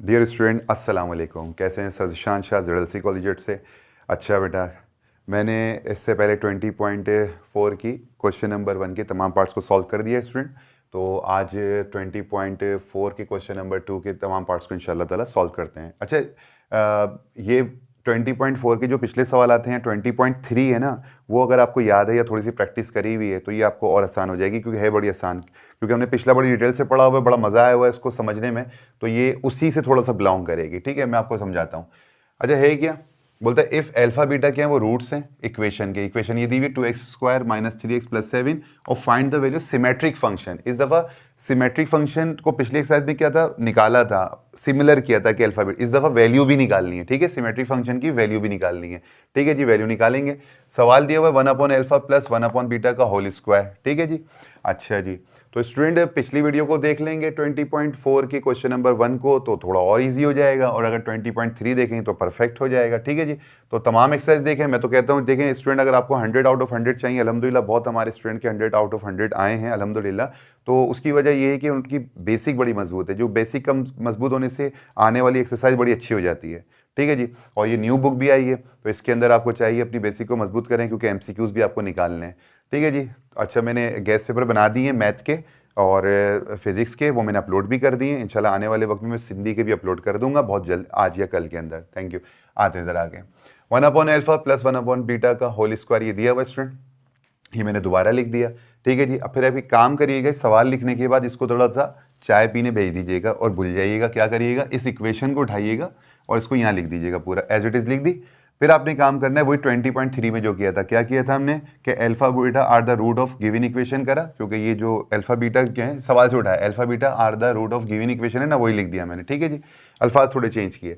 Dear student अस्सलाम वालेकुम। कैसे हैं सर? जिशान शाह ज़ेडएलसी कॉलेज से। अच्छा बेटा, मैंने इससे पहले 20.4 की क्वेश्चन नंबर 1 के तमाम पार्ट्स को सॉल्व कर दिया स्टूडेंट। तो आज 20.4 के क्वेश्चन नंबर 2 के तमाम पार्ट्स को इंशाल्लाह ताला सॉल्व करते हैं। अच्छा, ये 20.4 के जो पिछले सवाल आते हैं 20.3 है ना, वो अगर आपको याद है या थोड़ी सी प्रैक्टिस करी हुई है तो ये आपको और आसान हो जाएगी, क्योंकि है बड़ी आसान, क्योंकि हमने पिछला बड़ी डिटेल से पढ़ा हुआ है, बड़ा मज़ा आया हुआ है इसको समझने में। तो ये उसी से थोड़ा सा बिलोंग करेगी। ठीक है, मैं आपको समझाता हूँ। अच्छा, है क्या बोलता है, इफ़ अल्फा बीटा क्या है, वो रूट्स हैं इक्वेशन के। इक्वेशन ये दी हुई 2x² - 3x + 7 और find the value symmetric function. इस दफ़ा सिमेट्रिक फंक्शन को पिछले एक्सरसाइज में क्या था, निकाला था, सिमिलर किया था कि अल्फा बीटा। इस दफ़ा वैल्यू भी निकालनी है। ठीक है, सिमेट्रिक फंक्शन की वैल्यू भी निकालनी है। ठीक है जी, वैल्यू निकालेंगे। सवाल दिया हुआ है 1/α + 1/β का होल स्क्वायर। ठीक है जी। अच्छा जी, तो स्टूडेंट पिछली वीडियो को देख लेंगे 20.4 के क्वेश्चन नंबर 1 को, तो थोड़ा और इजी हो जाएगा, और अगर 20.3 देखें तो परफेक्ट हो जाएगा। ठीक है जी, तो तमाम एक्सरसाइज देखें। मैं तो कहता हूँ देखें स्टूडेंट, अगर आपको 100 आउट ऑफ 100 चाहिए, अल्हम्दुलिल्लाह बहुत हमारे स्टूडेंट के 100 आउट ऑफ 100 आए हैं अल्हम्दुलिल्लाह। तो उसकी वजह ये है कि उनकी बेसिक बड़ी मजबूत है। जो बेसिक कम मजबूत होने से आने वाली एक्सरसाइज बड़ी अच्छी हो जाती है। ठीक है जी, और ये न्यू बुक भी आई है, तो इसके अंदर आपको चाहिए अपनी बेसिक को मजबूत करें, क्योंकि एमसीक्यूज भी आपको निकालने हैं। ठीक है जी। अच्छा, मैंने गेस्ट पेपर बना दिए मैथ के और फिज़िक्स के, वो मैंने अपलोड भी कर दिए। इंशाल्लाह आने वाले वक्त में मैं सिंधी के भी अपलोड कर दूंगा बहुत जल्द, आज या कल के अंदर। Thank you. आते हैं ज़रा आगे। 1/α + 1/β का होल स्क्वायर ये दिया हुआ स्टूडेंट, ये मैंने दोबारा लिख दिया। ठीक है जी। अब फिर अभी काम करिएगा, सवाल लिखने के बाद इसको थोड़ा सा चाय पीने भेज दीजिएगा और भूल जाइएगा। क्या करिएगा, इस इक्वेशन को उठाइएगा और इसको यहाँ लिख दीजिएगा, पूरा एज इट इज़ लिख दी। फिर आपने काम करना है वही 20.3 में जो किया था। क्या किया था हमने कि alpha beta are the root of given equation करा, क्योंकि ये जो अल्फा बीटा क्या है सवाल से उठाया, alpha beta are the root of given equation है ना, वही लिख दिया मैंने। ठीक है जी, अल्फाज थोड़े चेंज किए।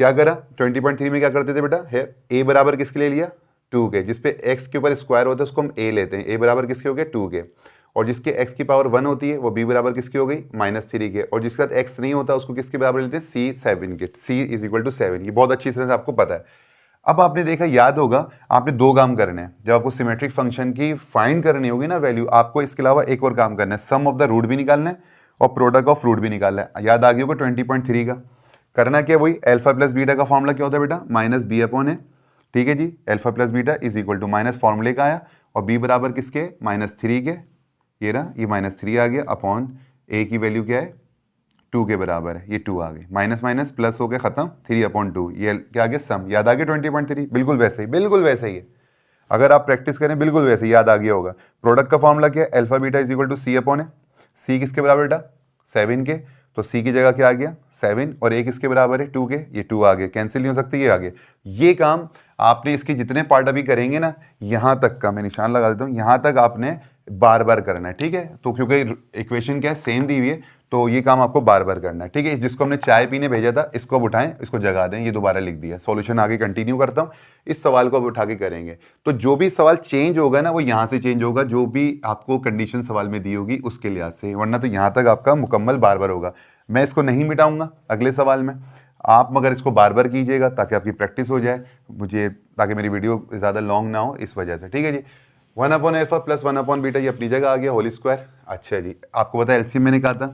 क्या करा 20.3 में, क्या करते थे बेटा, है ए बराबर किसके ले लिया, 2 के, जिसपे x के ऊपर स्क्वायर होता है उसको हम a लेते हैं। a बराबर किसके हो गए, 2 के। और जिसके x की पावर 1 होती है वो b बराबर किसकी हो गई, -3 के। और जिसके साथ x नहीं होता उसको किसके बराबर लेते हैं, c 7 के। c = 7। ये बहुत अच्छी तरह से आपको पता है। अब आपने देखा, याद होगा, आपने दो काम करने हैं। जब आपको सिमेट्रिक फंक्शन की फाइंड करनी होगी ना वैल्यू, आपको इसके अलावा एक और काम करना है, सम ऑफ द रूट भी निकालना है और प्रोडक्ट ऑफ रूट भी निकालना है। याद आ गया होगा 20.3 का। करना क्या, वही अल्फा प्लस बीटा का फॉर्मूला क्या होता है बेटा, -b/a। ठीक है जी, अल्फा प्लस बीटा = माइनस फॉर्मूले का आया, और b बराबर किसके, -3 के। ये रहा, ये -3 आ गया, अपॉन a की वैल्यू क्या है, 2 के बराबर है, ये 2 आ गई। माइनस माइनस प्लस हो गया, खत्म, 3/2। ये क्या आ गया, सम। याद आ गया 20.3, बिल्कुल वैसे ही, बिल्कुल वैसे ही है। अगर आप प्रैक्टिस करें बिल्कुल वैसे ही याद आ गया होगा। प्रोडक्ट का फॉर्मूला क्या है, अल्फा बीटा = c/a। c किसके बराबर बेटा, 7 के। तो c की जगह क्या आ गया, 7, और a किसके बराबर है, 2 के। ये 2 आ गए, कैंसिल नहीं हो सकते, ये आ गए। ये काम आपने इसके जितने पार्ट अभी करेंगे ना, यहाँ तक का मैं निशान लगा देता हूँ, यहाँ तक आपने बार बार करना है। ठीक है, तो क्योंकि इक्वेशन क्या है, सेम दी हुई है, तो ये काम आपको बार बार करना है। ठीक है, जिसको हमने चाय पीने भेजा था इसको अब उठाएं, इसको जगा दें, ये दोबारा लिख दिया। सॉल्यूशन आगे कंटिन्यू करता हूँ, इस सवाल को अब उठा के करेंगे। तो जो भी सवाल चेंज होगा ना, वो यहाँ से चेंज होगा, जो भी आपको कंडीशन सवाल में दी होगी उसके लिहाज से, वरना तो यहाँ तक आपका मुकम्मल बार बार होगा। मैं इसको नहीं मिटाऊंगा अगले सवाल में, आप मगर इसको बार बार कीजिएगा ताकि आपकी प्रैक्टिस हो जाए, मुझे, ताकि मेरी वीडियो ज़्यादा लॉन्ग ना हो इस वजह से। ठीक है जी। 1/α + 1/β ये अपनी जगह आ गया, होल स्क्वायर। अच्छा जी, आपको पता है एलसीएम मैंने कहा था,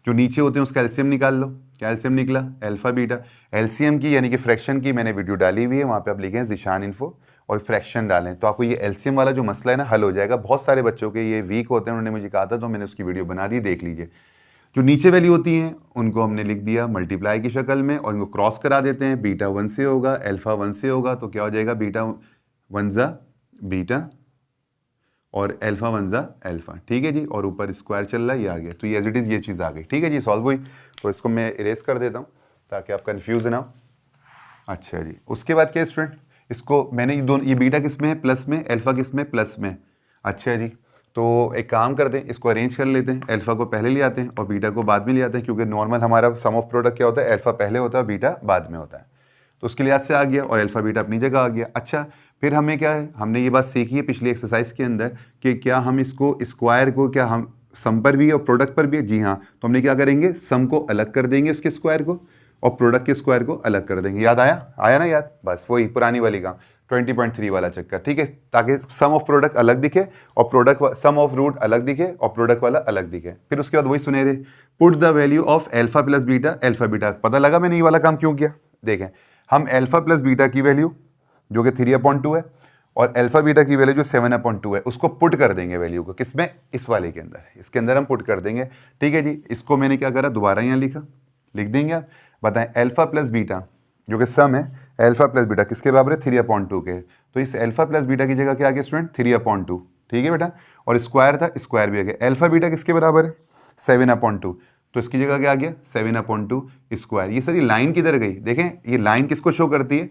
जो नीचे होते हैं उसका एलसीएम निकाल लो। क्या एलसीएम निकला, अल्फा बीटा। एलसीएम की यानी कि फ्रैक्शन की मैंने वीडियो डाली हुई है, वहाँ पे आप लिखें जिशान इन्फो और फ्रैक्शन डालें, तो आपको ये एलसीएम वाला जो मसला है ना हल हो जाएगा। बहुत सारे बच्चों के ये वीक होते हैं, उन्होंने मुझे कहा था, तो मैंने उसकी वीडियो बना दी, देख लीजिए। जो नीचे वैल्यू होती हैं उनको हमने लिख दिया मल्टीप्लाई की शक्ल में, और इनको क्रॉस करा देते हैं। बीटा 1 से होगा, अल्फा 1 से होगा, तो क्या हो जाएगा, बीटा 1 बीटा और अल्फा 1 अल्फा। ठीक है जी, और ऊपर स्क्वायर चल रहा है, ये आ गया। तो ये एज इट इज़ ये चीज़ आ गई। ठीक है जी, सॉल्व हुई। तो इसको मैं इरेज कर देता हूँ ताकि आप कन्फ्यूज ना हो। अच्छा जी, उसके बाद क्या स्टूडेंट, इसको मैंने ये दोनों, ये बीटा किस में है, प्लस में, अल्फा किस में, प्लस में। अच्छा जी, तो एक काम करते हैं, इसको अरेंज कर लेते हैं। अल्फा को पहले ले आते हैं और बीटा को बाद में ले आते हैं, क्योंकि नॉर्मल हमारा सम ऑफ प्रोडक्ट क्या होता है, अल्फा पहले होता है, बीटा बाद में होता है। तो उसके लिहाज से आ गया, और अल्फा बीटा अपनी जगह आ गया। अच्छा, फिर हमें क्या है, हमने ये बात सीखी है पिछली एक्सरसाइज के अंदर कि क्या हम इसको स्क्वायर को, क्या हम सम पर भी है और प्रोडक्ट पर भी है। जी हाँ, तो हमने क्या करेंगे, सम को अलग कर देंगे उसके स्क्वायर को, और प्रोडक्ट के स्क्वायर को अलग कर देंगे। याद आया, आया ना याद, बस वही पुरानी वाली काम। 20.3 वाला चक्कर, ठीक है, ताकि सम ऑफ प्रोडक्ट अलग दिखे और प्रोडक्ट सम ऑफ रूट अलग दिखे और प्रोडक्ट वाला अलग दिखे। फिर उसके बाद वही सुनहरे, put the value of alpha plus beta, alpha beta. पता लगा मैंने ये वाला काम क्यों किया? देखें, हम अल्फा प्लस बीटा की वैल्यू जो कि 3/2 है और अल्फा बीटा की वैल्यू जो 7/2 है उसको पुट कर देंगे वैल्यू को, किसमें? इस वाले के अंदर, इसके अंदर हम पुट कर देंगे, ठीक है जी। इसको मैंने क्या करा, दोबारा यहाँ लिखा, लिख देंगे आप। बताएं, अल्फा प्लस बीटा जो कि सम है, अल्फा प्लस बीटा किसके बराबर है? 3/2 के। तो इस अल्फा प्लस बीटा की जगह क्या आ गया स्टूडेंट? 3/2, ठीक है बेटा। और स्क्वायर था, स्क्वायर भी आ गया। अल्फा बीटा किसके बराबर है? 7/2, तो इसकी जगह क्या आ गया? 7/2 स्क्वायर। ये सारी लाइन किधर गई? देखें, ये लाइन किसको शो करती है?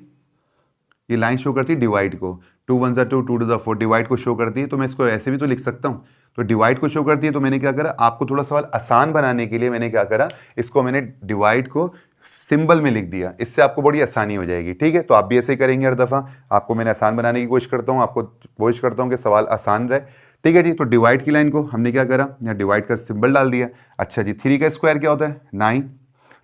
ये लाइन शो करती है डिवाइड को। 2 1 2, 2 2 4 डिवाइड को शो करती है। तो मैं इसको ऐसे भी तो लिख सकता हूँ, तो डिवाइड को शो करती है। तो मैंने क्या करा, आपको थोड़ा सवाल आसान बनाने के लिए मैंने क्या करा, इसको मैंने डिवाइड को सिंबल में लिख दिया, इससे आपको बड़ी आसानी हो जाएगी, ठीक है। तो आप भी ऐसे ही करेंगे हर दफ़ा। आपको मैंने आसान बनाने की कोशिश करता हूँ, आपको कोशिश करता हूँ कि सवाल आसान रहे, ठीक है जी। तो डिवाइड की लाइन को हमने क्या करा, यहाँ डिवाइड का सिंबल डाल दिया। अच्छा जी, 3 का स्क्वायर क्या होता है? 9।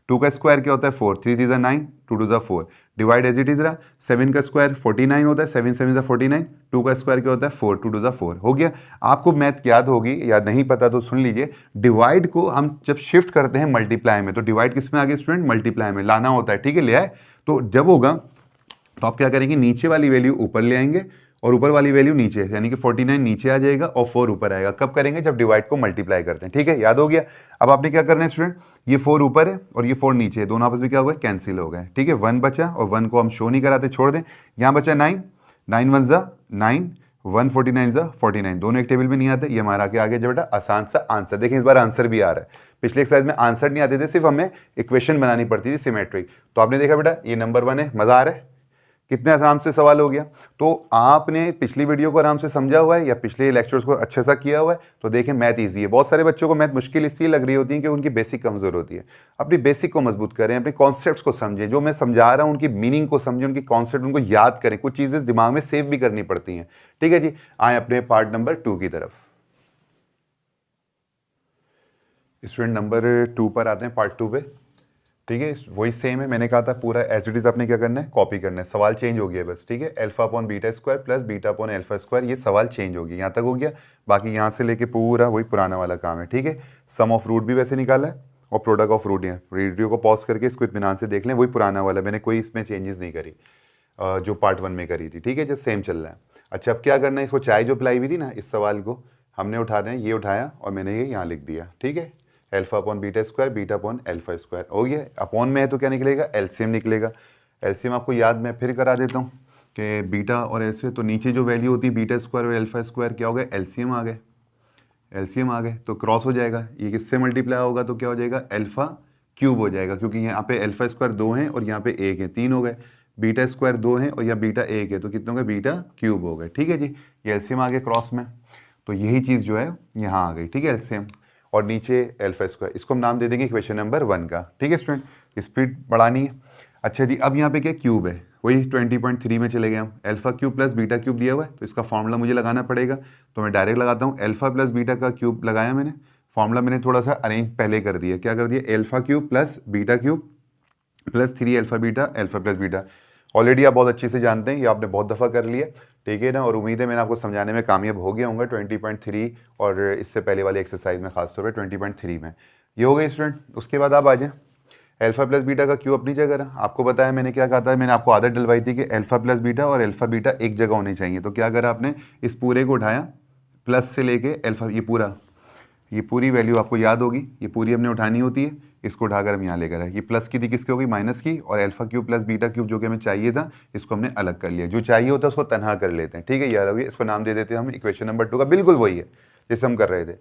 2 का स्क्वायर क्या होता है? 4। 3 3 9, 2 2 4, डिवाइड एज इट इज रहा। 7 का स्क्वायर 49 होता है, 7 7 49। 2 का स्क्वायर क्या होता है? 4। 2 2 4 हो गया। आपको मैथ याद होगी या नहीं पता तो सुन लीजिए। डिवाइड को हम जब शिफ्ट करते हैं मल्टीप्लाई में, तो डिवाइड किस में आगे स्टूडेंट? मल्टीप्लाई में लाना होता है, ठीक है। ले आए, तो जब होगा तो आप क्या करेंगे, नीचे वाली वैल्यू ऊपर ले आएंगे और ऊपर वाली वैल्यू नीचे, यानी कि 49 नीचे आ जाएगा और 4 ऊपर आएगा। कब करेंगे? जब डिवाइड को मल्टीप्लाई करते हैं, ठीक है। याद हो गया। अब आपने क्या करना है स्टूडेंट, ये 4 ऊपर है और ये 4 नीचे है, दोनों आपस में क्या हो गए? कैंसिल हो गए, ठीक है। 1 बचा और 1 को हम शो नहीं कराते, छोड़ दें। यहाँ बचा 9, 9 1 ज़ा 9, 1 49 ज़ा 49, दोनों एक टेबल में नहीं आते। ये हमारा क्या आ गया बेटा? आसान सा आंसर। देखिए, इस बार आंसर भी आ रहा है। पिछले एक्सरसाइज में आंसर नहीं आते थे, सिर्फ हमें इक्वेशन बनानी पड़ती थी सिमेट्रिक। तो आपने देखा बेटा, ये नंबर 1 है। मज़ा आ रहा है? कितने आराम से सवाल हो गया। तो आपने पिछली वीडियो को आराम से समझा हुआ है या पिछले लेक्चर्स को अच्छे सा किया हुआ है, तो देखें मैथ इजी है। बहुत सारे बच्चों को मैथ मुश्किल इसलिए लग रही होती है कि उनकी बेसिक कमज़ोर होती है। अपनी बेसिक को मजबूत करें, अपने कॉन्सेप्ट्स को समझें, जो मैं समझा रहा हूँ उनकी मीनिंग को समझें, उनकी कॉन्सेप्ट उनको याद करें। कुछ चीज़ें दिमाग में सेव भी करनी पड़ती हैं, ठीक है जी। आए अपने पार्ट नंबर 2 की तरफ। स्टूडेंट नंबर 2 पर आते हैं, पार्ट 2 पे, ठीक है। वही सेम है, मैंने कहा था पूरा एज इट इज आपने क्या करना है, कॉपी करना है। सवाल चेंज हो गया बस, ठीक है। Alpha upon beta square plus beta upon alpha square, ये सवाल चेंज हो गया, यहाँ तक हो गया। बाकी यहाँ से लेके पूरा वही पुराना वाला काम है, ठीक है। सम ऑफ रूट भी वैसे निकाला है और प्रोडक्ट ऑफ रूट है। वीडियो को पॉज करके इसको इत्मीनान से देख लें, वही पुराना वाला, मैंने कोई इसमें चेंजेस नहीं करी जो पार्ट 1 में करी थी, ठीक है। जो सेम चल रहा है। अच्छा, अब क्या करना है, इसको चाय जो पिलाई हुई थी ना, इस सवाल को हमने उठा रहे हैं, ये उठाया और मैंने ये यहाँ लिख दिया, ठीक है। Alpha upon beta square, beta upon alpha square हो गया। अपॉन में है तो क्या निकलेगा? एलसीएम निकलेगा। एलसीएम आपको याद मैं फिर करा देता हूँ कि बीटा और एलसीएम, तो नीचे जो वैल्यू होती है बीटा स्क्वायर और अल्फा स्क्वायर क्या हो गया? एलसीएम आ गए, एलसीएम आ गए तो क्रॉस हो जाएगा। ये किससे मल्टीप्लाई होगा तो क्या हो जाएगा? अल्फा क्यूब हो जाएगा, क्योंकि यहाँ पे अल्फा स्क्वायर 2 हैं और यहाँ पे 1 है, 3 हो गए। बीटा स्क्वायर 2 हैं और यहाँ बीटा 1 है, तो कितने हो गए? बीटा क्यूब हो गए, ठीक है जी। ये एलसीएम आ गए क्रॉस में, तो यही चीज़ जो है यहाँ आ गई, ठीक है, एलसीएम। और नीचे अल्फा स्क्वायर, इसको हम नाम दे देंगे इक्वेशन नंबर 1 का, ठीक है स्टूडेंट। स्पीड बढ़ानी है। अच्छा जी, अब यहाँ पे क्या क्यूब है, वही 20.3 में चले गए हम। Alpha cube plus beta cube दिया हुआ है, तो इसका फॉर्मूला मुझे लगाना पड़ेगा, तो मैं डायरेक्ट लगाता हूँ। अल्फा प्लस बीटा का क्यूब लगाया मैंने, फॉर्मूला मैंने थोड़ा सा अरेंज पहले कर दिया। क्या कर दिया? Alpha cube plus beta cube plus 3 alpha beta, alpha plus beta. Already आप बहुत अच्छे से जानते हैं, ये आपने बहुत दफ़ा कर लिया, ठीक है ना। और उम्मीद है मैंने आपको समझाने में कामयाब हो गया हूँगा 20.3 और इससे पहले वाली एक्सरसाइज में, खासतौर पर 20.3 में। ये हो गई स्टूडेंट। उसके बाद आप आ जाएँ, अल्फा प्लस बीटा का क्यूब अपनी जगह रहा। आपको बताया मैंने क्या कहा था, मैंने आपको आदत डलवाई थी कि अल्फा प्लस बीटा और अल्फा बीटा एक जगह होने चाहिए। तो क्या करा आपने, इस पूरे को उठाया, प्लस से लेके अल्फा, ये पूरी वैल्यू आपको याद होगी, ये पूरी हमने उठानी होती है। इसको उठाकर हम यहाँ लेकर आए, ये प्लस की थी, किसकी हो गई? माइनस की। और alpha cube plus beta cube जो कि हमें चाहिए था, इसको हमने अलग कर लिया। जो चाहिए होता है उसको तनहा कर लेते हैं, ठीक है। याद होगी, इसको नाम दे देते हैं हम इक्वेशन नंबर 2 का, बिल्कुल वही है जिसे हम कर रहे थे,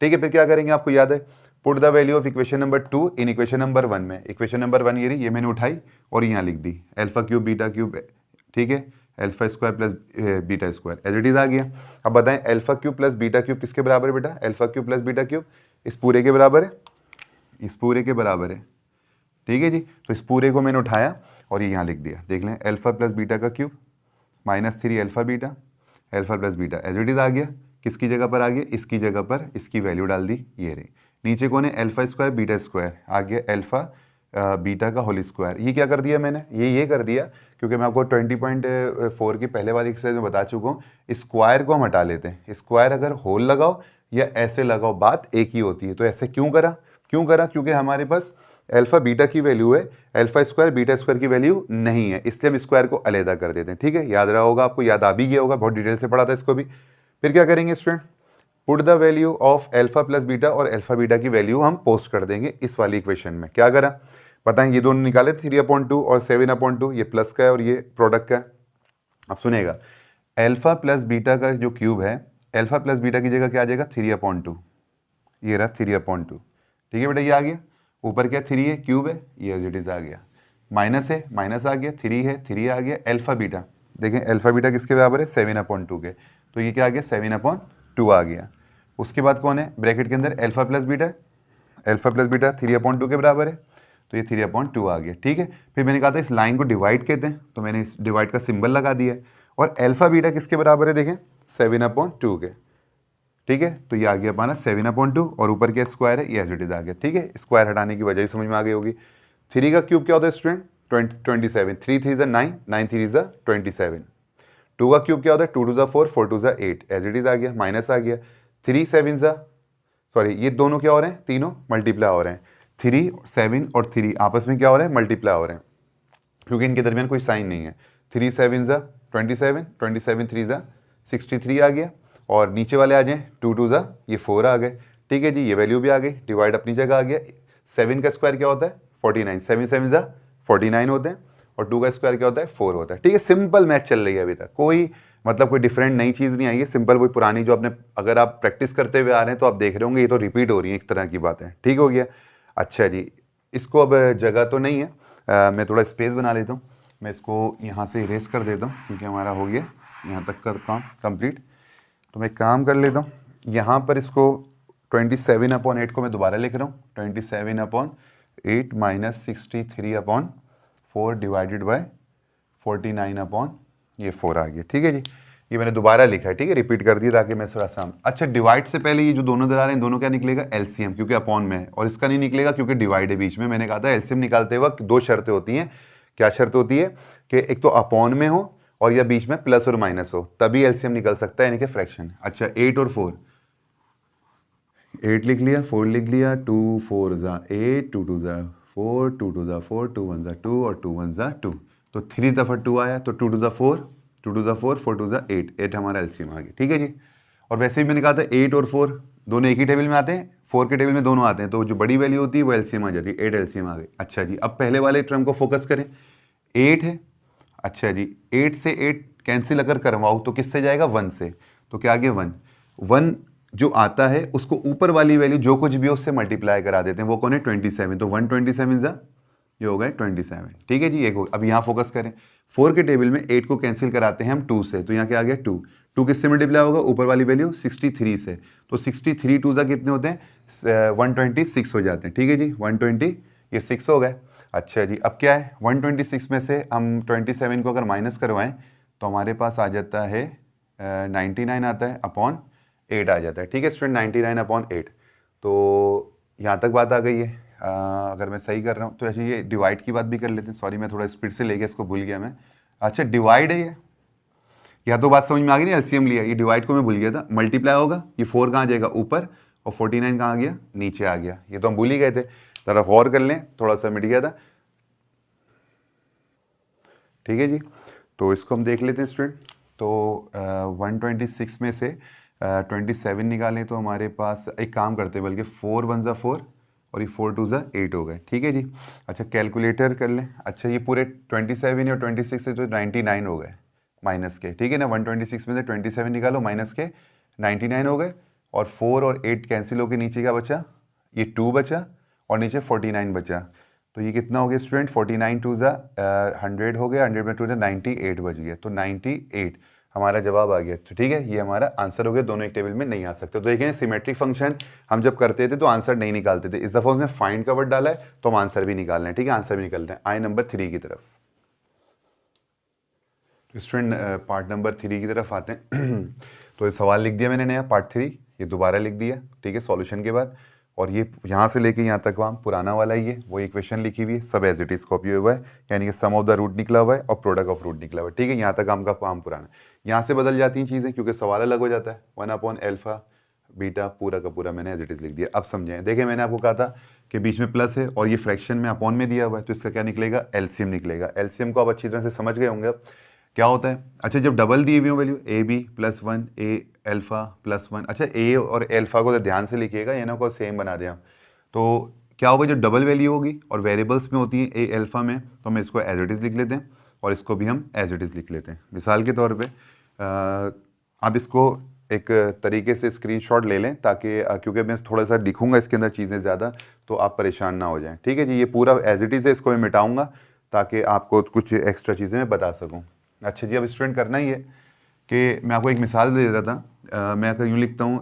ठीक है। फिर क्या करेंगे, आपको याद है, put the value of equation number 2 in equation number 1 में। इक्वेशन नंबर 1 ये मैंने उठाई और यहाँ लिख दी, अल्फा क्यूब बीटा क्यूब, ठीक है, alpha square plus beta square, as it is आ गया। अब बताएं, alpha cube plus beta cube किसके बराबर है बेटा? Alpha cube plus beta cube इस पूरे के बराबर है, इस पूरे के बराबर है, ठीक है जी। तो इस पूरे को मैंने उठाया और ये यहाँ लिख दिया। देख लें, अल्फा प्लस बीटा का cube minus 3 alpha beta, alpha plus beta, as it is आ गया। किसकी जगह पर आ गया? इसकी जगह पर इसकी वैल्यू डाल दी, ये रही। नीचे कौन है? अल्फा स्क्वायर बीटा स्क्वायर, आ गया अल्फा बीटा का होल स्क्वायर। ये क्या कर दिया मैंने? ये कर दिया क्योंकि मैं आपको 20.4 की पहले वाली एक्सरसाइज में बता चुका हूँ, स्क्वायर को हम हटा लेते हैं। स्क्वायर अगर होल लगाओ या ऐसे लगाओ बात एक ही होती है। तो ऐसे क्यों करा क्योंकि हमारे पास अल्फा बीटा की वैल्यू है, अल्फा स्क्वायर बीटा स्क्वायर की वैल्यू नहीं है, इसलिए हम स्क्वायर को अलहदा कर देते हैं। ठीक है, याद रहा होगा आपको, याद आ भी गया होगा, बहुत डिटेल से पढ़ा था इसको भी। फिर क्या करेंगे student, put the value of alpha plus beta और अल्फा बीटा की वैल्यू हम पोस्ट कर देंगे इस वाली इक्वेशन में। क्या करा बताएं, ये दोनों निकाले 3/2 और 7/2, ये प्लस का है और ये प्रोडक्ट का है। अब सुनेगा, अल्फा प्लस बीटा का जो क्यूब है, अल्फा प्लस बीटा की जगह क्या आ जाएगा 3/2, ये रहा 3/2। ठीक है बेटा, ये आ गया, ऊपर क्या 3 है, क्यूब है, ये एज इट इज आ गया, माइनस है, माइनस आ गया, 3 है, 3 आ गया, अल्फा बीटा देखें, अल्फा बीटा किसके बराबर है 7/2 के, तो ये क्या आ गया 7/2 आ गया। उसके बाद कौन है ब्रैकेट के अंदर, alpha plus beta, alpha plus beta 3/2 के बराबर है, तो ये 3/2 आ गया। ठीक है, फिर मैंने कहा था इस लाइन को डिवाइड कहते हैं, तो मैंने इस डिवाइड का सिंबल लगा दिया है। और अल्फा बीटा किसके बराबर है देखें 7/2 के। ठीक है, तो ये आ गया हमारा 7/2 और ऊपर क्या स्क्वायर है, ये एज इट इज आ गया। ठीक है, स्क्वायर हटाने की वजह ही समझ में आ गई होगी। 3 का क्यूब क्या होता है स्टूडेंट 27, 3 3 ज़ा 9, 9 3 ज़ा 27। 2 का क्यूब क्या होता है 2 2 ज़ा 4, 4 2 ज़ा 8, एज इट इज आ गया, माइनस आ गया। 3 7 ज़ा, सॉरी ये दोनों क्या हो रहे हैं, तीनों मल्टीप्लाई हो रहे हैं, 3 7 और 3 आपस में क्या हो रहे हैं, मल्टीप्लाई हो रहे हैं, क्योंकि इनके दरमियान कोई साइन नहीं है। 3 7 ज़ा 27, 27 3 ज़ा 63 आ गया, और नीचे वाले आ जाएं 2 2 ज़ा ये 4 आ गए। ठीक है जी, ये वैल्यू भी आ गई, डिवाइड अपनी जगह आ गया। 7 का स्क्वायर क्या होता है 49, 7 7 ज़ा 49 होते हैं, और 2 का स्क्वायर क्या होता है 4 होता है। ठीक है, सिंपल मैथ चल रही है अभी तक, कोई मतलब कोई डिफरेंट नई चीज़ नहीं आई है, सिंपल वही पुरानी जो आपने, अगर आप प्रैक्टिस करते हुए आ रहे हैं तो आप देख रहे होंगे ये तो रिपीट हो रही है, एक तरह की बात है। ठीक हो गया, अच्छा जी, इसको अब जगह तो नहीं है, मैं थोड़ा स्पेस बना लेता हूँ, मैं इसको यहाँ से इरेज कर देता हूँ क्योंकि हमारा हो गया यहाँ तक का काम कंप्लीट। तो मैं काम कर लेता हूँ, यहाँ पर इसको 27/8 को मैं दोबारा लिख रहा हूँ, 27/8 माइनस 63/4 डिवाइडेड बाय 49/4 आ गया। ठीक है जी, ये मैंने दोबारा लिखा है, ठीक है, रिपीट कर दिया ताकि मैं थोड़ा सा। अच्छा, डिवाइड से पहले ये जो दोनों दरार हैं दोनों क्या निकलेगा एलसीएम, क्योंकि अपॉन में है, और इसका नहीं निकलेगा क्योंकि डिवाइड है बीच में। मैंने कहा था एलसीएम निकालते वक्त दो शर्तें होती हैं। क्या शर्त होती है कि एक तो अपॉन में हो और या बीच में प्लस और माइनस हो, तभी एलसीएम निकल सकता है, यानी कि फ्रैक्शन। अच्छा, 8 और 4, 8 लिख लिया, 4 लिख लिया, 2 4 ज़ा 8, 2 2 ज़ा 4, 2 2 ज़ा 4, 2 1 ज़ा 2 और 2 1 ज़ा 2, तो 3 दफ़ा 2 आया, तो 2 2 ज़ा 4, 2 2 ज़ा 4, 4 2 ज़ा 8, 8 हमारा एलसीएम आ गया। ठीक है जी, और वैसे भी मैंने कहा था 8 और 4 दोनों एक ही टेबल में आते हैं, 4 के टेबल में दोनों आते हैं, तो जो बड़ी वैल्यू होती है वो एलसीएम आ जाती है, 8 एलसीएम आ गई। अच्छा जी, अब पहले वाले टर्म को फोकस करें, 8 है। अच्छा जी, 8 से 8 कैंसिल अगर करवाओ तो किससे जाएगा 1 से, तो क्या आ गया 1, 1 जो आता है उसको ऊपर वाली वैल्यू जो कुछ भी है उससे मल्टीप्लाई करा देते हैं, वो कौन है 27, तो 127 ज़ा ये हो गए 27। ठीक है जी, एक हो। अब यहाँ फोकस करें, 4 के टेबल में 8 को कैंसिल कराते हैं हम 2 से, तो यहाँ क्या आ गया 2, 2 किससे मल्टीप्लाई होगा ऊपर वाली वैल्यू 63 से, तो 63 2 ज़ा कितने होते हैं 126 हो जाते हैं। ठीक है जी, 120 ये 6 हो गए। अच्छा जी, अब क्या है 126 में से हम 27 को अगर माइनस करवाएं तो हमारे पास आ जाता है 99 आता है अपॉन 8 आ जाता है। ठीक है स्टूडेंट, 99/8, तो यहाँ तक बात आ गई है। अगर मैं सही कर रहा हूँ तो अच्छा, ये डिवाइड की बात भी कर लेते हैं, सॉरी मैं थोड़ा स्पीड से ले गया, इसको भूल गया मैं। अच्छा, डिवाइड है ये, यहाँ तो बात समझ में आ गई नहीं, एलसीएम लिया, ये डिवाइड को मैं भूल गया था। मल्टीप्लाई होगा, ये 4 कहाँ जाएगा ऊपर, और 49 कहाँ आ गया नीचे आ गया, ये तो हम भूल ही गए थे, ज़रा गौर कर लें, थोड़ा सा मिट गया था। ठीक है जी, तो इसको हम देख लेते हैं स्टूडेंट। तो 126 में से 27 निकालें तो हमारे पास, एक काम करते हैं बल्कि 4 1 ज़ा 4 और ये 4 2 ज़ा 8 हो गए। ठीक है जी, अच्छा कैलकुलेटर कर लें। अच्छा, ये पूरे 27 और 26 से तो 99 हो गए माइनस के, ठीक है ना, 126 में से 27 निकालो माइनस के 99 हो गए, और 4 और 8 कैंसिल होकर नीचे क्या बचा, ये 2 बचा, और नीचे 49 बचा, तो ये कितना हो गया स्टूडेंट 49 2 ज़ा 100 हो गया, 100 में 2 98 बच गया, तो 98 हमारा जवाब आ गया। तो ठीक है, ये हमारा आंसर हो गया, दोनों एक टेबल में नहीं आ सकते। तो देखें, सिमेट्रिक फंक्शन हम जब करते थे तो आंसर नहीं निकालते थे, इस दफ़ा उसने फाइंड का वर्ड डाला है तो हम आंसर भी निकाल रहे हैं। ठीक है, आंसर भी निकलते हैं। आए नंबर 3 की तरफ, तो स्टूडेंट पार्ट नंबर 3 की तरफ आते हैं। तो ये सवाल लिख दिया मैंने नया पार्ट 3, ये दोबारा लिख दिया। ठीक है, सॉल्यूशन के बाद और ये यहाँ से लेके यहाँ तक वहाँ पुराना वाला ही है, वो इक्वेशन लिखी हुई है, सब एज इट इज कॉपी हुआ है, यानी कि सम ऑफ द रूट निकला हुआ है और प्रोडक्ट ऑफ रूट निकला हुआ है। ठीक है, यहाँ तक आपका काम पुराना है। यहाँ से बदल जाती हैं चीज़ें क्योंकि सवाल अलग हो जाता है। 1/अल्फा बीटा पूरा का पूरा मैंने एज इट इज लिख दिया। अब समझें, देखिए मैंने आपको कहा था कि बीच में प्लस है और ये फ्रैक्शन में अपॉन में दिया हुआ है, तो इसका क्या निकलेगा, एलसीएम निकलेगा। एलसीएम को आप अच्छी तरह से समझ गए होंगे अब क्या होता है। अच्छा, जब डबल दिए हुए हो value A B plus 1 A alpha plus 1, अच्छा ए और अल्फा को तो ध्यान से लिखिएगा, ये ना को सेम बना दें हम। तो क्या होगा, जो डबल वैल्यू होगी और वेरिएबल्स में होती है ए अल्फा में, तो हम इसको एज इट इज़ लिख लेते हैं और इसको भी हम एज इट इज़ लिख लेते हैं। मिसाल के तौर पे आप इसको एक तरीके से स्क्रीनशॉट ले लें ताकि क्योंकि मैं थोड़ा सा लिखूंगा इसके अंदर चीज़ें ज़्यादा, तो आप परेशान ना हो जाएं। ठीक है जी, ये पूरा एज इट इज़ है, इसको मैं मिटाऊंगा ताकि आपको कुछ एक्स्ट्रा चीज़ें मैं बता सकूं। अच्छा जी, अब स्टूडेंट करना ही है कि मैं आपको एक मिसाल दे रहा था। मैं अगर यूँ लिखता हूँ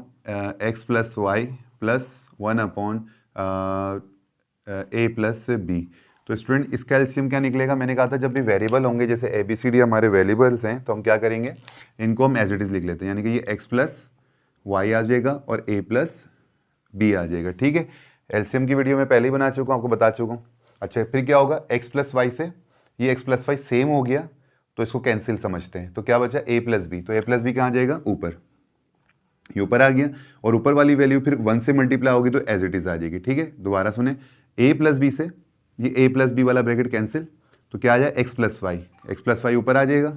X plus Y plus 1/a plus B, तो स्टूडेंट इसका एलसीएम क्या निकलेगा। मैंने कहा था जब भी वेरिएबल होंगे, जैसे ए बी सी डी हमारे वेरिएबल्स हैं, तो हम क्या करेंगे, इनको हम एज इट इज़ लिख लेते हैं, यानी कि ये एक्स प्लस वाई आ जाएगा और ए प्लस बी आ जाएगा। ठीक है, एलसीएम की वीडियो मैं पहले ही बना चुका हूँ, आपको बता चुका हूँ। अच्छा, फिर क्या होगा, एक्स प्लस वाई से ये एक्स प्लस वाई सेम हो गया तो इसको कैंसिल समझते हैं, तो क्या बचा ए प्लस बी, तो ए प्लस बी कहाँ जाएगा, ऊपर, ये ऊपर आ गया और ऊपर वाली वैल्यू फिर 1 से मल्टीप्लाई होगी तो एज इट इज आ जाएगी। ठीक है, दोबारा सुने, ए प्लस बी से ये ए प्लस बी वाला ब्रैकेट कैंसिल, तो क्या आ जाए एक्स प्लस वाई ऊपर आ जाएगा,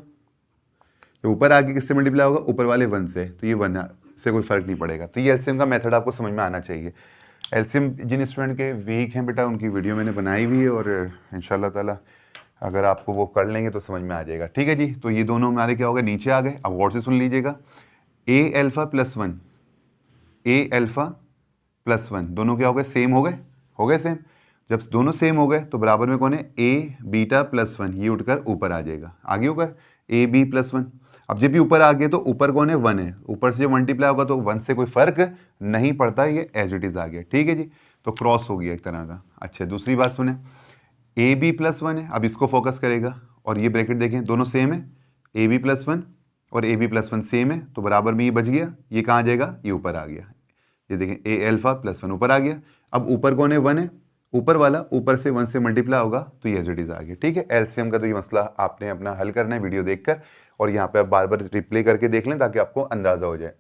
तो ऊपर आके किससे मल्टीप्लाई होगा, ऊपर वाले 1 से, तो ये 1 से कोई फर्क नहीं पड़ेगा। तो ये एलसीएम का मेथड आपको समझ में आना चाहिए। एलसीएम जिन स्टूडेंट के वीक हैं बेटा, उनकी वीडियो मैंने बनाई हुई है और इंशाल्लाह ताला अगर आपको वो कर लेंगे तो समझ में आ जाएगा। ठीक है जी, तो ये दोनों हमारे क्या हो गए, नीचे आ गए। अब गौर से सुन लीजिएगा, ए alpha plus 1 A alpha plus 1 दोनों क्या हो गए, सेम हो गए सेम। जब दोनों सेम हो गए तो बराबर में कौन है, ए बीटा प्लस 1, ये उठकर ऊपर आ जाएगा, आगे होकर ए बी प्लस 1। अब जब भी ऊपर आ गए तो ऊपर कौन है, 1 है, ऊपर से जब मल्टीप्लाई होगा तो 1 से कोई फर्क नहीं पड़ता, ये एज इट इज आ गया। ठीक है जी, तो क्रॉस हो गया एक तरह का। अच्छा, दूसरी बात सुने, ए बी प्लस 1 है, अब इसको फोकस करेगा और ये ब्रैकेट देखें दोनों सेम है, ए बी प्लस 1 और ए बी प्लस 1 सेम है, तो बराबर में ये बच गया, ये कहाँ आ जाएगा, ये ऊपर आ गया। ये देखें ए अल्फा प्लस 1 ऊपर आ गया। अब ऊपर कौन है, 1 है, ऊपर वाला ऊपर से 1 से मल्टीप्लाई होगा तो ये एज इट इज आ गया। ठीक है, एलसीएम का तो ये मसला आपने अपना हल करना है वीडियो देखकर, और यहाँ पे आप बार बार रिप्ले करके देख लें ताकि आपको अंदाजा हो जाए।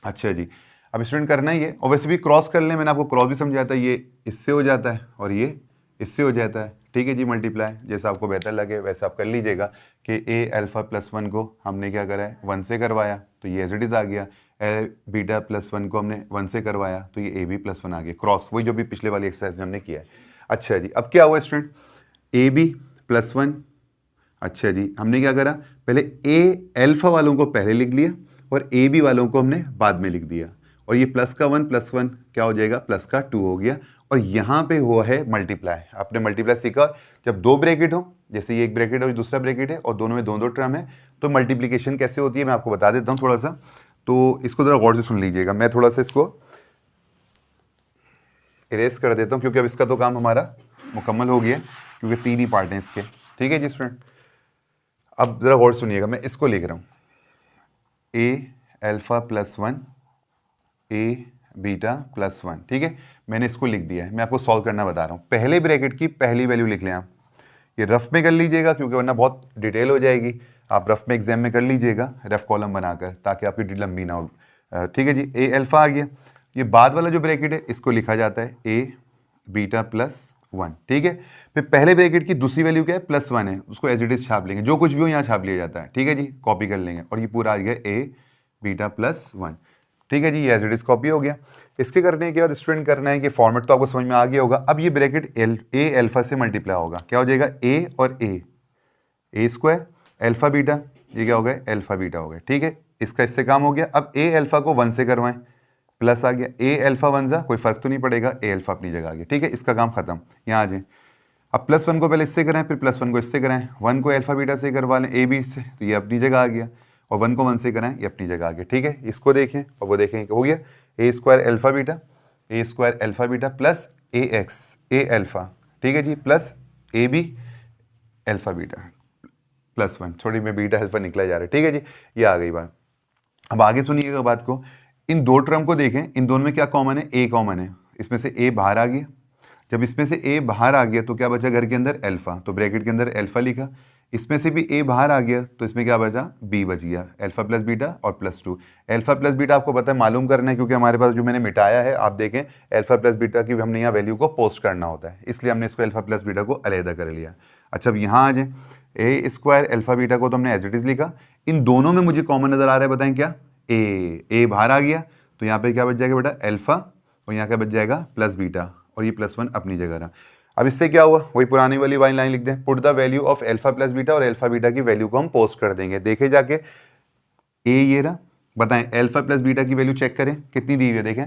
अच्छा जी, अब स्टूडेंट करना ही है, और वैसे भी क्रॉस कर लें, मैंने आपको क्रॉस भी समझाया था, ये इससे हो जाता है और ये इससे हो जाता है। ठीक है जी, मल्टीप्लाई जैसा आपको बेहतर लगे वैसा आप कर लीजिएगा कि ए अल्फा प्लस 1 को हमने क्या करा है, 1 से करवाया तो ये एज इट इज आ गया, ए बीटा प्लस 1 को हमने 1 से करवाया तो ये ए बी प्लस 1 आ गया, क्रॉस, वही जो भी पिछले वाली एक्सरसाइज में हमने किया है। अच्छा जी, अब क्या हुआ स्टूडेंट, ए बी प्लस 1, अच्छा जी हमने क्या करा, पहले ए अल्फा वालों को पहले लिख लिया और ए बी वालों को हमने बाद में लिख दिया, और ये प्लस का 1 प्लस 1 क्या हो जाएगा, प्लस का 2 हो गया, और यहाँ पे हुआ है मल्टीप्लाई। आपने मल्टीप्लाई सीखा, जब दो ब्रैकेट हो, जैसे ये एक ब्रैकेट और दूसरा ब्रैकेट है और दोनों में दो टर्म है, तो मल्टीप्लिकेशन कैसे होती है मैं आपको बता देता हूँ थोड़ा सा, तो इसको ज़रा गौर से सुन लीजिएगा। मैं थोड़ा सा इसको इरेज कर देता हूँ क्योंकि अब इसका तो काम हमारा मुकम्मल हो गया, क्योंकि 3 ही पार्ट हैं इसके। ठीक है जी स्टूडेंट, अब ज़रा गौर सुनिएगा, मैं इसको लिख रहा हूँ ए अल्फा प्लस 1 ए बीटा प्लस 1। ठीक है, मैंने इसको लिख दिया है, मैं आपको सॉल्व करना बता रहा हूँ। पहले ब्रैकेट की पहली वैल्यू लिख लें आप, ये रफ में कर लीजिएगा क्योंकि वरना बहुत डिटेल हो जाएगी। आप रफ में एग्जाम में कर लीजिएगा रफ कॉलम बनाकर, ताकि आपकी डिटेल लंबी ना हो। ठीक है जी, ए अल्फा आ गया, ये बाद वाला जो ब्रैकेट है इसको लिखा जाता है ए बीटा प्लस 1। ठीक है, फिर पहले ब्रैकेट की दूसरी वैल्यू क्या है, प्लस 1 है, उसको एज इट इज छाप लेंगे, जो कुछ भी हो यहाँ छाप लिया जाता है। ठीक है जी, कॉपी कर लेंगे और ये पूरा आ गया ए बीटा प्लस 1। ठीक है जी, ये एज इट इज कॉपी हो गया। इसके करने के बाद स्टूडेंट करना है कि फॉर्मेट तो आपको समझ में आ गया होगा। अब ये ब्रैकेट ए अल्फा से मल्टीप्लाई होगा, क्या हो जाएगा, ए और ए स्क्वायर अल्फा बीटा, ये क्या हो गया, अल्फा बीटा हो गया। ठीक है, इसका इससे काम हो गया। अब ए अल्फा को 1 से करवाएं, प्लस आ गया, ए अल्फा 1 जा कोई फर्क तो नहीं पड़ेगा, ए अल्फा अपनी जगह आ गया। ठीक है, इसका काम खत्म, यहाँ आ जाए। अब प्लस 1 को पहले इससे कराएं, फिर प्लस 1 को इससे कराएं, 1 को अल्फा बीटा से करवा लें ए बी से, तो ये अपनी जगह आ गया, और 1 को 1 से कराएं, ये अपनी जगह आ गया। ठीक है, इसको देखें और वो देखें, हो गया a square alpha beta plus a x a alpha. ठीक है जी, plus a b alpha beta plus 1, थोड़ी में बीटा अल्फा निकला जा रहा है। ठीक है जी, ये आ गई बात। अब आगे सुनिएगा बात को, इन दो टर्म को देखें, इन दोनों में क्या कॉमन है, ए कॉमन है, इसमें से ए बाहर आ गया। जब इसमें से ए बाहर आ गया तो क्या बचा घर के अंदर, अल्फा, तो ब्रैकेट के अंदर अल्फा लिखा। इसमें से भी ए बाहर आ गया तो इसमें क्या बचा, बी बच गया, अल्फा प्लस बीटा और प्लस 2। अल्फा प्लस बीटा आपको पता है मालूम करना है, क्योंकि हमारे पास जो मैंने मिटाया है आप देखें अल्फा प्लस बीटा की हमने यहाँ वैल्यू को पोस्ट करना होता है, इसलिए हमने इसको अल्फा प्लस बीटा को अलहदा कर लिया। अच्छा, अब यहाँ आ जाए, ए स्क्वायर अल्फा बीटा को तो हमने एज इट इज लिखा। इन दोनों में मुझे कॉमन नजर आ रहा है, बताएं क्या, ए बाहर आ गया तो यहाँ पे क्या बच जाएगा बेटा, अल्फा, और यहाँ क्या बच जाएगा, प्लस बीटा, और ये +1 अपनी जगह रहा। अब इससे क्या हुआ, वही पुरानी वाली लाइन लिख दें, put the value of alpha plus beta, और अल्फा बीटा की वैल्यू को हम पोस्ट कर देंगे। देखे जाके ए ये रहा, बताएं अल्फा प्लस बीटा की वैल्यू चेक करें कितनी दी हुई है, देखें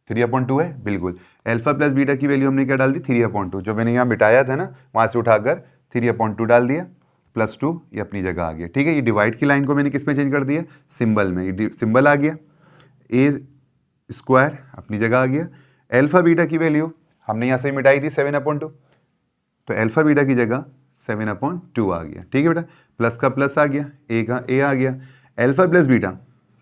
3/2 है, बिल्कुल। अल्फा प्लस बीटा की वैल्यू हमने क्या डाल दी, 3/2, जो मैंने यहाँ बिठाया था ना वहाँ से उठाकर 3/2 डाल दिया, +2 ये अपनी जगह आ गया। ठीक है, ये डिवाइड की लाइन को मैंने किस में चेंज कर दिया, सिंबल में, ये सिंबल आ गया, ए स्क्वायर अपनी जगह आ गया। अल्फा बीटा की वैल्यू हमने यहाँ से मिटाई थी 7/2, तो अल्फा बीटा की जगह 7/2 आ गया। ठीक है बेटा, प्लस का प्लस आ गया, ए का ए आ गया। अल्फा प्लस बीटा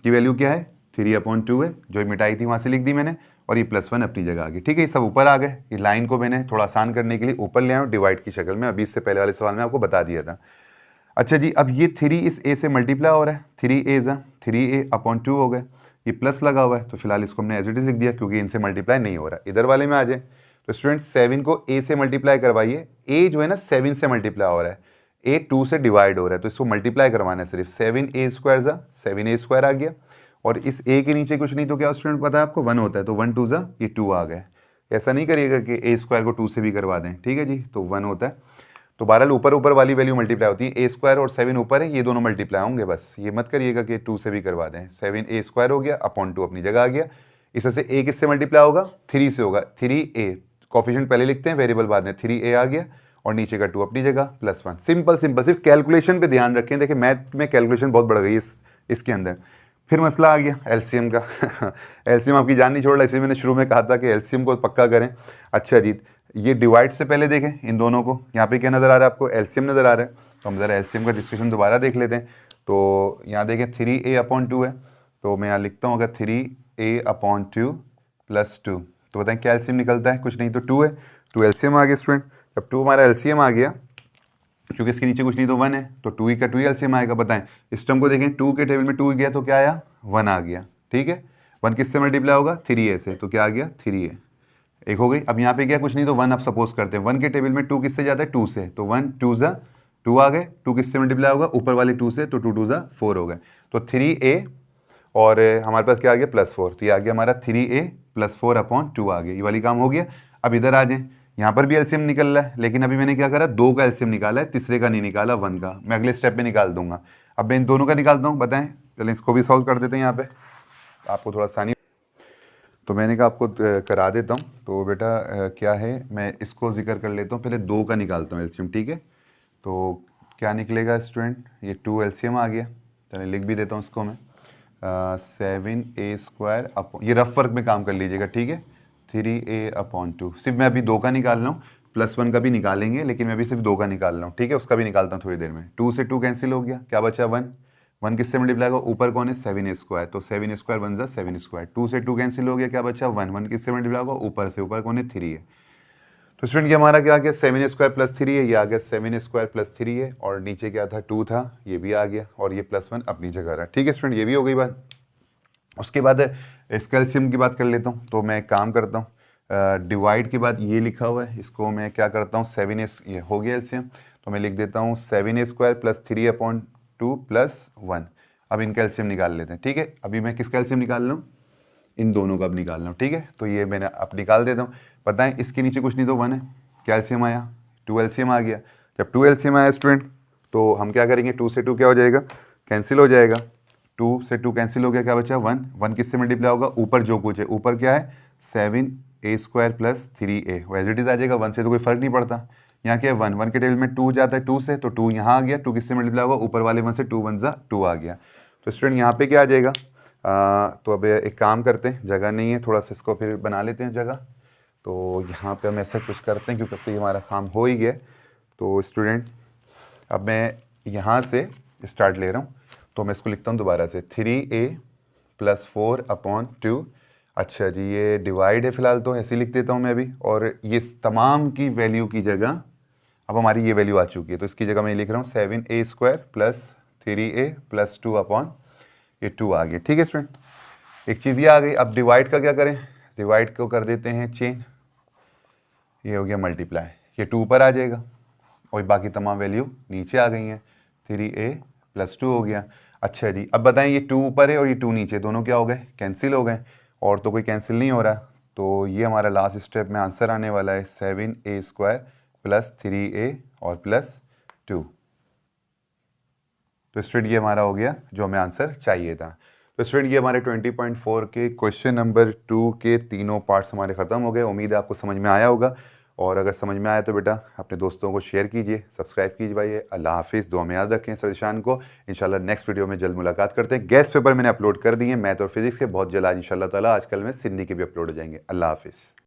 की वैल्यू क्या है, 3/2 है, जो मिटाई थी वहाँ से लिख दी मैंने, और ये +1 अपनी जगह आ गई। ठीक है, ये सब ऊपर आ गए। ये लाइन को मैंने थोड़ा आसान करने के लिए ऊपर ले आया डिवाइड की शक्ल में, अभी इससे पहले वाले सवाल में आपको बता दिया था। अच्छा जी, अब ये 3 इस ए से मल्टीप्लाई हो रहा है, 3a/2 हो गए, ये प्लस लगा हुआ है तो फिलहाल इसको हमने एज इट इज लिख दिया, क्योंकि इनसे मल्टीप्लाई नहीं हो रहा। इधर वाले में आ जाए तो स्टूडेंट 7 को ए से मल्टीप्लाई करवाइए, ए जो है ना 7 से मल्टीप्लाई हो रहा है, ए 2 से डिवाइड हो रहा है, तो इसको मल्टीप्लाई करवाना है सिर्फ। 7a² 7a² आ गया, और इस ए के नीचे कुछ नहीं तो क्या स्टूडेंट पता है आपको, 1 होता है, तो 1 2 ये 2 आ गए। ऐसा नहीं करिएगा कि a² को 2 से भी करवा दें, ठीक है जी, तो 1 होता है। तो बहरहाल ऊपर वाली वैल्यू मल्टीप्लाई होती है, a² और 7 ऊपर है, ये दोनों मल्टीप्लाई होंगे, बस ये मत करिएगा कि 2 से भी करवा दें। 7a² हो गया अपॉन 2 अपनी जगह आ गया। इसमें से a किससे मल्टीप्लाई होगा, 3 से होगा, 3a, कोफिशिएंट पहले लिखते हैं, वेरिएबल बाद में, 3a आ गया, और नीचे का 2 अपनी जगह, +1। सिंपल, सिर्फ कैलकुलेशन पे ध्यान रखें। देखिए मैथ में कैलकुलेशन बहुत बढ़ गई इसके अंदर। फिर मसला आ गया एलसीएम का एलसीएम आपकी जान नहीं छोड़ रहा, इसलिए मैंने शुरू में कहा था कि एलसीएम को पक्का करें। अच्छा जी, ये डिवाइड से पहले देखें इन दोनों को, यहाँ पे क्या नज़र आ रहा है आपको, एलसीएम नज़र आ रहा है, तो हम ज़रा एलसीएम का डिस्कशन दोबारा देख लेते हैं। तो यहाँ देखें 3a/2 है, तो मैं यहाँ लिखता हूँ अगर 3a/2 + 2, तो बताएं क्या एलसीएम निकलता है, कुछ नहीं तो 2 है, 2 एलसीएम आ गया स्टूडेंट। जब 2 हमारा एलसीएम आ गया, क्योंकि इसके नीचे कुछ नहीं तो 1 है, तो 2 ही का 2 ही एलसीएम आएगा। बताएं इस टर्म को देखें, 2 के टेबल में 2 गया तो क्या आया, 1 आ गया। ठीक है, 1 किससे मल्टीप्लाई होगा, 3a से, तो क्या आ गया, 3a, एक हो गई। अब यहाँ पे क्या कुछ नहीं तो 1 आप सपोज करते हैं, 1 के टेबल में 2 किससे जाता है, 2 से, तो 1 2 2 आ गए, 2 किससे मल्टीप्लाई होगा, ऊपर वाले 2 से, तो 2 2 4 हो गए, तो 3a, और हमारे पास क्या आ गया, +4, तो ये आ गया हमारा 3a + 4/2 आ गया। ये वाली काम हो गया। अब इधर आ जाए, यहाँ पर भी एलसीएम निकल रहा है, लेकिन अभी मैंने क्या करा, 2 का एलसीएम निकाला है, तीसरे का नहीं निकाला, 1 का। मैं अगले स्टेप पे निकाल दूंगा। अब मैं इन दोनों का निकालता हूँ, बताएं, चलें इसको भी सॉल्व कर देते हैं यहाँ पे, आपको थोड़ा आसानी। तो मैंने कहा आपको करा देता हूँ। तो बेटा क्या है, मैं इसको जिक्र कर लेता हूँ, पहले 2 का निकालता हूँ एलसीएम। ठीक है, तो क्या निकलेगा स्टूडेंट, ये 2 एलसीएम आ गया, चलिए लिख भी देता हूँ इसको मैं, 7a², ये रफ वर्क में काम कर लीजिएगा, ठीक है, 3a/2। सिर्फ मैं अभी 2 का निकाल रहा हूँ, +1 का भी निकालेंगे, लेकिन मैं अभी सिर्फ 2 का निकाल रहा हूँ। ठीक है, उसका भी निकालता हूँ थोड़ी देर में। 2 से 2 कैंसिल हो गया, क्या बचा, 1, 1 किससे मल्टीप्लाई होगा, ऊपर कौन है, 7a², तो 7a² 1 7²। 2 से 2 कैंसिल हो गया, क्या बचा, 1, 1 किससे मल्टीप्लाई होगा, ऊपर से, ऊपर कौन है, 3 है। तो स्टूडेंट ये हमारा क्या आ गया, 7a² + 3 है, ये आ गया 7a² + 3 है, और नीचे क्या था, 2 था, ये भी आ गया, और ये +1 अपनी जगह रहा। ठीक है स्टूडेंट, ये भी हो गई बात। उसके बाद इसका एलसीएम की बात कर लेता हूँ। तो मैं काम करता हूँ, डिवाइड के बाद ये लिखा हुआ है, इसको मैं क्या करता हूँ, 7a, ये हो गया एलसीएम, तो मैं लिख देता हूँ 7a² + 3/2 + 1। अब इनका एलसीएम निकाल लेते हैं। ठीक है, अभी मैं किसका एलसीएम निकाल रहा हूँ, इन दोनों का अब निकाल रहा हूँ। ठीक है, तो ये मैंने अब निकाल देता हूँ। बताएं इसके नीचे कुछ नहीं तो 1 है, क्या एलसीएम आया, 2 एलसीएम आ गया। जब 2 एलसीएम आया स्टूडेंट, तो हम क्या करेंगे, 2 से 2 क्या हो जाएगा, कैंसिल हो जाएगा, 2 से 2 कैंसिल हो गया, क्या बचा, 1, 1 किससे मल्टीप्लाई होगा, ऊपर जो कुछ है, ऊपर क्या है, 7a² + 3a, वो एज इट इज आ जाएगा, 1 से तो कोई फर्क नहीं पड़ता। यहाँ क्या है, 1, 1 के टेबल में 2 जाता है 2 से, तो 2 यहाँ आ गया, 2 किससे मल्टीप्लाई होगा, ऊपर वाले 1 से, 2 1 2 आ गया। तो स्टूडेंट यहाँ पे क्या आ जाएगा, तो अब एक काम करते हैं, जगह नहीं है, थोड़ा सा इसको फिर बना लेते हैं जगह। तो यहाँ पे हम ऐसा कुछ करते हैं, क्योंकि अब तो ये हमारा काम हो ही गया। तो स्टूडेंट अब मैं यहाँ से स्टार्ट ले रहा हूँ, तो मैं इसको लिखता हूँ दोबारा से, 3a +4/2। अच्छा जी, ये डिवाइड है फिलहाल, तो ऐसे ही लिख देता हूँ मैं अभी। और ये तमाम की वैल्यू की जगह अब हमारी ये वैल्यू आ चुकी है, तो इसकी जगह मैं लिख रहा हूँ 7a² + 3a + 2/2 आ गया। ठीक है स्टूडेंट, एक चीज़ ये आ गई। अब डिवाइड का क्या करें, डिवाइड को कर देते हैं चेंज, ये हो गया मल्टीप्लाई, ये 2 ऊपर आ जाएगा और बाकी तमाम वैल्यू नीचे आ गई हैं, 3a + 2 हो गया। अच्छा जी, अब बताएं ये 2 ऊपर है और ये 2 नीचे, दोनों क्या हो गए, कैंसिल हो गए, और तो कोई कैंसिल नहीं हो रहा। तो ये हमारा लास्ट स्टेप में आंसर आने वाला है 7a² + 3a और +2। तो स्टूडेंट ये हमारा हो गया जो हमें आंसर चाहिए था। तो स्टूडेंट ये हमारे 20.4 के क्वेश्चन नंबर 2 के तीनों पार्ट्स हमारे ख़त्म हो गए। उम्मीद है आपको समझ में आया होगा, और अगर समझ में आया तो बेटा अपने दोस्तों को शेयर कीजिए, सब्सक्राइब कीजिए भाई। अल्लाह हाफिज़, दुआ में याद रखें सर को। इंशाल्लाह नेक्स्ट वीडियो में जल्द मुलाकात करते हैं। गेस्ट पेपर मैंने अपलोड कर दिए मैथ और फिजिक्स के, बहुत जल्द आज इंशाल्लाह ताला आजकल में सिंधी के भी अपलोड हो जाएंगे। अल्लाह हाफिज़।